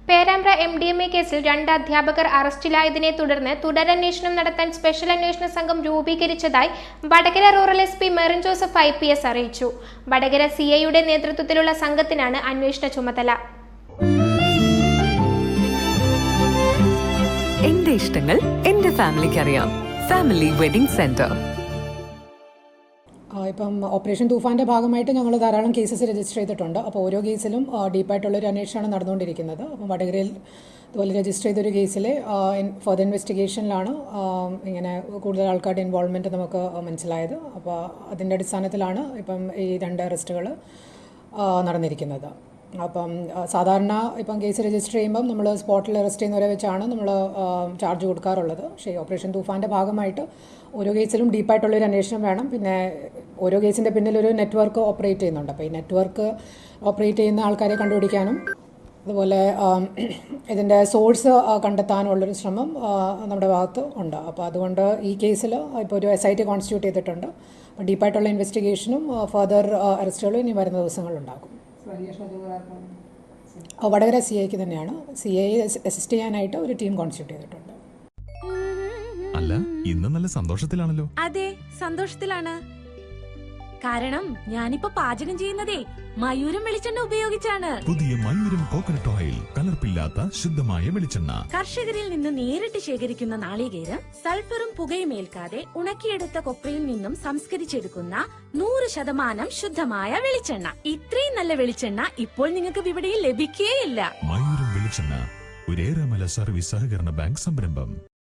Perambra MDMA കേസിൽ 2 അധ്യാപകർ അറസ്റ്റിലായതിനെ തുടർന്ന് തുടരന്വേഷണം നടത്താൻ സ്പെഷ്യൽ അന്വേഷണ സംഘം രൂപീകരിച്ചതായി Vadakara rural SP Merin Joseph IPS അറിയിച്ചു. വടകര CIയുടെ നേതൃത്വത്തിലുള്ള സംഘത്തിനാണ് അന്വേഷണ ചുമതല. എന്റെ ഇഷ്ടങ്ങൾ എന്റെ ഫാമിലിക്ക് അറിയാം. Family wedding centre. ഇപ്പം ഓപ്പറേഷൻ തൂഫാൻ്റെ ഭാഗമായിട്ട് ഞങ്ങൾ ധാരാളം കേസസ് രജിസ്റ്റർ ചെയ്തിട്ടുണ്ട്. അപ്പോൾ ഓരോ കേസിലും ഡീപ്പായിട്ടുള്ളൊരു അന്വേഷണമാണ് നടന്നുകൊണ്ടിരിക്കുന്നത്. അപ്പം വടകരയിൽ ഇതുപോലെ രജിസ്റ്റർ ചെയ്തൊരു കേസിൽ ഫർദർ ഇൻവെസ്റ്റിഗേഷനിലാണ് ഇങ്ങനെ കൂടുതൽ ആൾക്കാരുടെ ഇൻവോൾവ്മെൻറ്റ് നമുക്ക് മനസ്സിലായത്. അപ്പോൾ അതിൻ്റെ അടിസ്ഥാനത്തിലാണ് ഇപ്പം ഈ 2 അറസ്റ്റുകൾ നടന്നിരിക്കുന്നത്. അപ്പം സാധാരണ ഇപ്പം കേസ് രജിസ്റ്റർ ചെയ്യുമ്പം നമ്മൾ സ്പോട്ടിൽ അറസ്റ്റ് ചെയ്യുന്നവരെ വെച്ചാണ് നമ്മൾ ചാർജ് കൊടുക്കാറുള്ളത്. പക്ഷേ ഓപ്പറേഷൻ തൂഫാൻ്റെ ഭാഗമായിട്ട് ഓരോ കേസിലും ഡീപ്പായിട്ടുള്ളൊരു അന്വേഷണം വേണം. പിന്നെ ഓരോ കേസിൻ്റെ പിന്നിലൊരു നെറ്റ്വർക്ക് ഓപ്പറേറ്റ് ചെയ്യുന്നുണ്ട്. അപ്പോൾ ഈ നെറ്റ്വർക്ക് ഓപ്പറേറ്റ് ചെയ്യുന്ന ആൾക്കാരെ കണ്ടുപിടിക്കാനും അതുപോലെ ഇതിൻ്റെ സോഴ്സ് കണ്ടെത്താനുള്ളൊരു ശ്രമം നമ്മുടെ ഭാഗത്ത് ഉണ്ട്. അപ്പോൾ അതുകൊണ്ട് ഈ കേസിൽ ഇപ്പോൾ ഒരു SIT കോൺസ്റ്റിറ്റ്യൂട്ട് ചെയ്തിട്ടുണ്ട്. അപ്പോൾ ഡീപ്പായിട്ടുള്ള ഇൻവെസ്റ്റിഗേഷനും ഫർദർ അറസ്റ്റുകളും ഇനി വരുന്ന ദിവസങ്ങളുണ്ടാകും. വടകര CIക്ക് തന്നെയാണ്. CI അസിസ്റ്റ് ചെയ്യാനായിട്ട് ഒരു ടീം കോൺസ്റ്റിറ്റ്യൂട്ട് ചെയ്തിട്ടുണ്ട്. അല്ല, ഇന്ന് നല്ല സന്തോഷത്തിലാണല്ലോ. അതെ, സന്തോഷത്തിലാണ്. കാരണം ഞാനിപ്പോ പാചകം ചെയ്യുന്നതേ മയൂരം വെളിച്ചെണ്ണ ഉപയോഗിച്ചാണ്. പുതിയ മയൂരം കോക്കനട്ട് ഓയിൽ, കലർപ്പില്ലാത്ത ശുദ്ധമായ വെളിച്ചെണ്ണ. കർഷകരിൽ നിന്ന് നേരിട്ട് ശേഖരിക്കുന്ന നാളികേരം സൾഫറും പുകയും ഏൽക്കാതെ ഉണക്കിയെടുത്ത കൊപ്രയിൽ നിന്നും സംസ്കരിച്ചെടുക്കുന്ന 100% ശുദ്ധമായ വെളിച്ചെണ്ണ. ഇത്രയും നല്ല വെളിച്ചെണ്ണ ഇപ്പോൾ നിങ്ങൾക്ക് വിപണിയിൽ ലഭിക്കുകയില്ല. മയൂരം വെളിച്ചെണ്ണ, ഒരു ഏറെമല സർവീസ് സഹകരണ ബാങ്ക് സംരംഭം.